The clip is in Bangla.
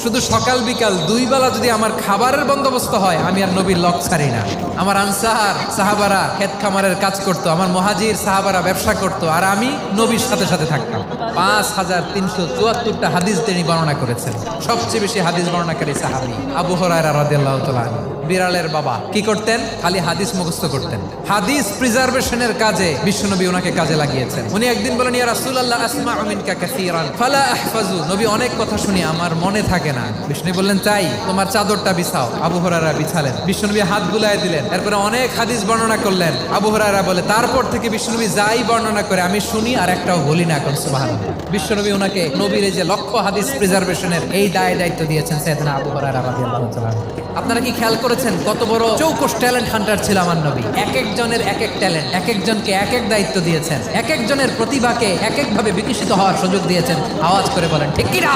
শুধু সকাল বিকাল দুই বেলা যদি আমার খাবারের বন্দোবস্ত হয়, আমি আর নবীর লক ছাড়ি না। আমার আনসার সাহাবারা ক্ষেত খামারের কাজ করতো, আমার মুহাজির সাহাবারা ব্যবসা করতো, আর আমি নবীর সাথে সাথে থাকতাম। 5374টা হাদিস তিনি বর্ণনা করেছেন। সবচেয়ে বেশি হাদিস বর্ণনাকারী সাহাবী আবু হুরায়রা রাদিয়াল্লাহু তাআলা আনহু। বিড়ালের বাবা কি করতেন? খালি হাদিস মুখস্থ করতেন। হাদিস প্রিজার্ভেশনের কাজে বিশ্বনবী ওনাকে কাজে লাগিয়েছেন। উনি একদিন বলেন, ইয়া রাসূলুল্লাহ আসমাউ মিনকা কাসীরান ফালা আহফাজু। নবী, অনেক কথা শুনি, আমার মনে থাকে না। বিষ্ণু বললেন, তাই তোমার চাদরটা বিছাও। আবু হুরায়রা বিছালেন, বিশ্বনবী হাত বুলায় দিলেন, এরপরে অনেক হাদিস বর্ণনা করলেন। আবু হুরায়রা বলে, তারপর থেকে বিশ্বনবী যাই বর্ণনা করে আমি শুনি আর একটাও বলি না। কোন সুবহানাল্লাহ। বিশ্বনবী ওনাকে নবীর এই যে লক্ষ হাদিস প্রিজার্ভেশনের এই দায়িত্ব দিয়েছেন সাইয়েদনা আবু হুরায়রা রাদিয়াল্লাহু তাআলা। আপনারা কি খেয়াল করেছেন কত বড় চৌকস ট্যালেন্ট হান্টার ছিল আমার নবী? এক একজনের এক এক ট্যালেন্ট, এক একজনকে এক এক দায়িত্ব দিয়েছেন, এক একজনের প্রতিভাকে এক একভাবে বিকশিত হওয়ার সুযোগ দিয়েছেন। আওয়াজ করে বলেন ঠিক কি না?